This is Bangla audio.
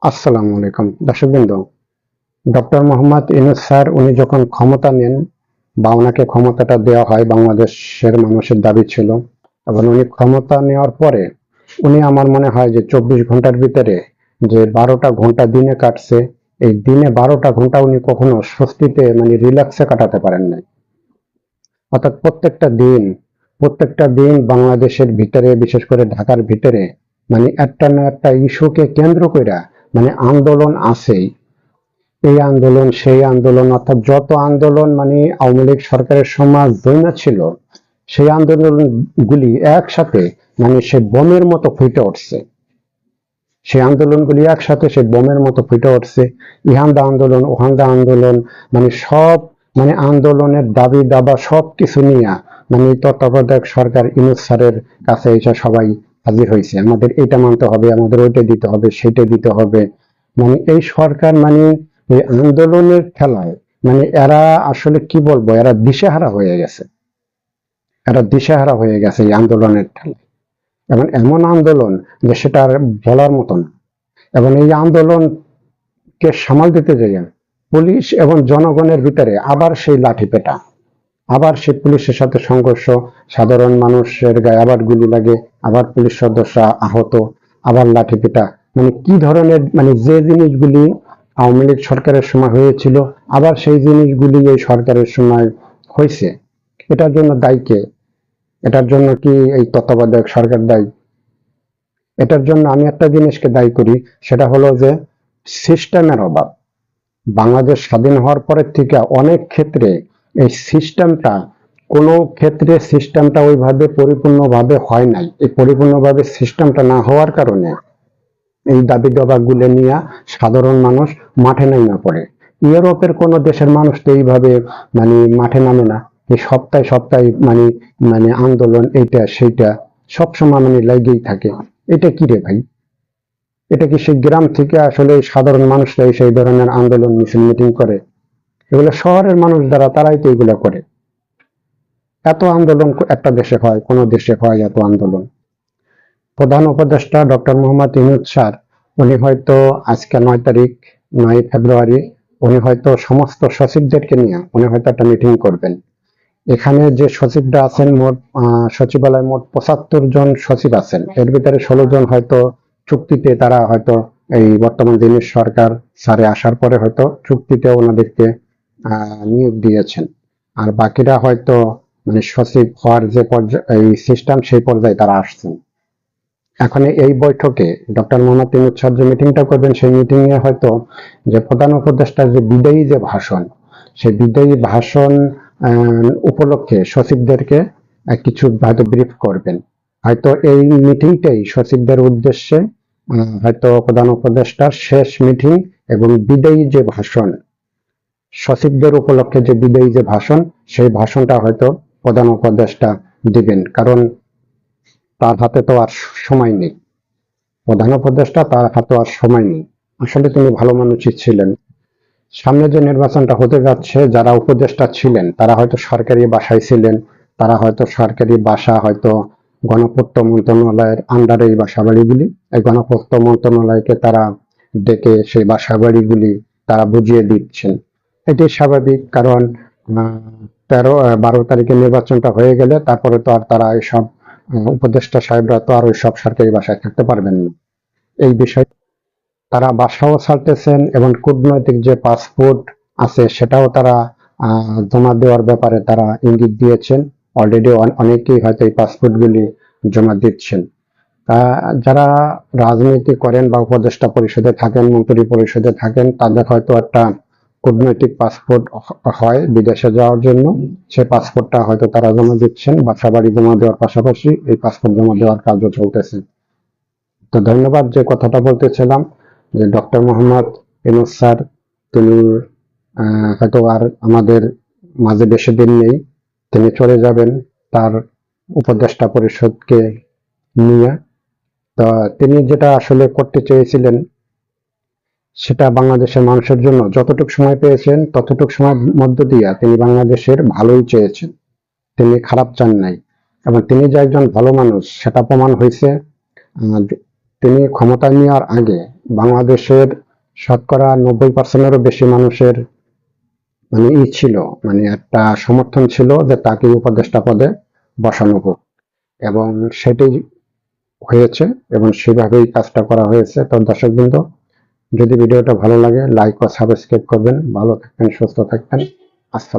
আসসালামু আলাইকুম দর্শকবৃন্দ। ডক্টর মোহাম্মদ ইউনূস স্যার উনি যখন ক্ষমতা নেন বা ওনাকে ক্ষমতাটা দেওয়া হয়, বাংলাদেশের মানুষের দাবি ছিল, এবং উনি ক্ষমতা নেওয়ার পরে উনি আমার মনে হয় যে 24 ঘন্টার ভিতরে যে 12টা ঘন্টা দিনে কাটছে, এই দিনে 12টা ঘন্টা উনি কখনো স্বস্তিতে মানে রিল্যাক্সে কাটাতে পারেন নাই। অর্থাৎ প্রত্যেকটা দিন বাংলাদেশের ভিতরে, বিশেষ করে ঢাকার ভিতরে, মানে একটা না একটা ইস্যুকে কেন্দ্র কইরা মানে আন্দোলন আছেই। এই আন্দোলন সেই আন্দোলন, অর্থাৎ যত আন্দোলন মানে আওয়ামী লীগ সরকারের সময় জৈনা ছিল, সেই আন্দোলনগুলি একসাথে মানে সে বোমের মতো ফুটে উঠছে। সেই আন্দোলনগুলি একসাথে সে বোমের মতো ফুটে উঠছে। ইহান্দা আন্দোলন, ওহান্দা আন্দোলন, মানে সব মানে আন্দোলনের দাবি দাবা সব কিছু নিয়ে মানে তত্ত্বাবধায়ক সরকার ইউনূস স্যারের কাছে এসে সবাই হাজির হয়েছে। আমাদের এটা মানতে হবে, আমাদের ওইটা দিতে হবে, সেইটা দিতে হবে। মানে এই সরকার মানে এই আন্দোলনের খেলায় মানে এরা আসলে কি বলবো, এরা দিশেহারা হয়ে গেছে। এরা দিশেহারা হয়ে গেছে এই আন্দোলনের খেলায়। এবং এমন আন্দোলন যে সেটা আর বলার মতো না। এবং এই আন্দোলনকে সামাল দিতে যাইয়া পুলিশ এবং জনগণের ভিতরে আবার সেই লাঠিপেটা, আবার সেই পুলিশের সাথে সংঘর্ষ, সাধারণ মানুষের গায়ে আবার গুলি লাগে, আবার পুলিশ সদস্য আহত, আবার লাঠিপেটা। মানে কি ধরনের, মানে যে জিনিসগুলি আওয়ামী লীগ সরকারের সময় হয়েছিল, আবার সেই জিনিসগুলি এই সরকারের সময় হয়েছে। এটার জন্য দায়ী কে? এটার জন্য কি এই তত্ত্বাবধায়ক সরকার দায়ী? এটার জন্য আমি একটা জিনিসকে দায়ী করি, সেটা হলো যে সিস্টেমের অভাব। বাংলাদেশ স্বাধীন হওয়ার পরের থেকে অনেক ক্ষেত্রে এই সিস্টেমটা, কোনো ক্ষেত্রে সিস্টেমটা ওইভাবে পরিপূর্ণভাবে হয় নাই। এই পরিপূর্ণভাবে সিস্টেমটা না হওয়ার কারণে এই দাবি দাবাগুলো নিয়ে সাধারণ মানুষ মাঠে নাইমা পড়ে। ইউরোপের কোনো দেশের মানুষ তো এইভাবে মানে মাঠে নামে না। এই সপ্তাহে সপ্তাহে মানে মানে আন্দোলন, এইটা সেইটা সবসময় মানে লেগেই থাকে। এটা কি রে ভাই? এটা কি সেই গ্রাম থেকে আসলে সাধারণ মানুষরা সেই ধরনের আন্দোলন মিছিল মিটিং করে? এগুলো শহরের মানুষ দ্বারা, তারাই তো এগুলো করে। এত আন্দোলন একটা দেশে হয়, কোন দেশে হয় এত আন্দোলন? প্রধান উপদেষ্টা ডক্টর মোহাম্মদ ইউনূস স্যার উনি হয়তো আজকে 9 তারিখ, 9 ফেব্রুয়ারি, উনি হয়তো সমস্ত সচিবদেরকে নিয়ে উনি হয়তো একটা মিটিং করবেন। এখানে যে সচিবরা আছেন মোট সচিবালয়ে মোট 75 জন সচিব আছেন, এর ভিতরে 16 জন হয়তো চুক্তিতে, তারা হয়তো এই বর্তমান দিনের সরকার স্যারে আসার পরে হয়তো চুক্তিতে ওনাদেরকে নিয়োগ দিয়েছেন। আর বাকিরা হয়তো মানে সচিব হওয়ার যে পর্যায়ে এই সিস্টেম, সেই পর্যায়ে তারা আসছেন। এখন এই বৈঠকে ডক্টর মোহাম্মদ ইউনূস স্যার যে মিটিংটা করবেন, সেই মিটিং এ হয়তো যে প্রধান উপদেষ্টার যে বিদায়ী যে ভাষণ, সেই বিদায়ী ভাষণ উপলক্ষে সচিবদেরকে কিছু হয়তো ব্রিফ করবেন। হয়তো এই মিটিংটাই সচিবদের উদ্দেশ্যে হয়তো প্রধান উপদেষ্টার শেষ মিটিং, এবং বিদায়ী যে ভাষণ, সচিবদের উপলক্ষে যে বিদায়ী যে ভাষণ, সেই ভাষণটা হয়তো প্রধান উপদেষ্টা দিবেন। কারণ তার হাতে তো আর সময় নেই। প্রধান উপদেষ্টা, তার হাতে আর সময় নেই। আসলে তিনি ভালো মানুষই ছিলেন। সামনে যে নির্বাচনটা হতে যাচ্ছে, যারা উপদেষ্টা ছিলেন তারা হয়তো সরকারি বাসায় ছিলেন, তারা হয়তো সরকারি বাসা, হয়তো গণপূর্ত মন্ত্রণালয়ের আন্ডারে এই বাসা বাড়িগুলি, এই গণপূর্ত মন্ত্রণালয়কে তারা ডেকে সেই বাসা বাড়িগুলি তারা বুঝিয়ে দিচ্ছেন। এটাই স্বাভাবিক, কারণ 12 তারিখে নির্বাচনটা হয়ে গেলে তারপরে তো আর তারা এসব উপদেষ্টা সাহেবরা তো আর ওই সব সরকারি বাসায় থাকতে পারবেন না। এই বিষয় তারা বাসাও ছাড়তেছেন, এবং কূটনৈতিক যে পাসপোর্ট আছে সেটাও তারা জমা দেওয়ার ব্যাপারে তারা ইঙ্গিত দিয়েছেন। অলরেডি অনেকেই হয়তো এই পাসপোর্টগুলি জমা দিচ্ছেন। যারা রাজনীতি করেন বা উপদেষ্টা পরিষদে থাকেন, মন্ত্রী পরিষদে থাকেন, তাদের হয়তো একটা কূটনৈতিক পাসপোর্ট হয় বিদেশে যাওয়ার জন্য। সেই পাসপোর্টটা হয়তো তারা জমা দিচ্ছেন। বাসা বাড়ি জমা দেওয়ার পাশাপাশি এই পাসপোর্ট জমা দেওয়ার কাজও চলতেছে। তো ধন্যবাদ। যে কথাটা বলতেছিলাম, যে ডক্টর মোহাম্মদ ইউনূস স্যার তিনি হয়তো আর আমাদের মাঝে বেশি দিন নেই, তিনি চলে যাবেন তার উপদেষ্টা পরিষদকে নিয়ে। তো তিনি যেটা আসলে করতে চেয়েছিলেন, সেটা বাংলাদেশের মানুষের জন্য যতটুকু সময় পেয়েছেন ততটুকু সময়ের মধ্য দিয়ে তিনি বাংলাদেশের ভালোই চেয়েছেন, তিনি খারাপ চান নাই। এবং তিনি যে একজন ভালো মানুষ সেটা প্রমাণ হয়েছে। তিনি ক্ষমতায় নেওয়ার আগে বাংলাদেশের শতকরা 90%-এরও বেশি মানুষের মানে ছিল, মানে একটা সমর্থন ছিল যে তাকে উপদেষ্টা পদে বসানো হোক, এবং সেটাই হয়েছে এবং সেভাবেই কাজটা করা হয়েছে। তো দর্শকবৃন্দ, যদি ভিডিওটা ভালো লাগে লাইক ও সাবস্ক্রাইব করবেন। ভালো থাকবেন, সুস্থ থাকবেন। আসসালাম।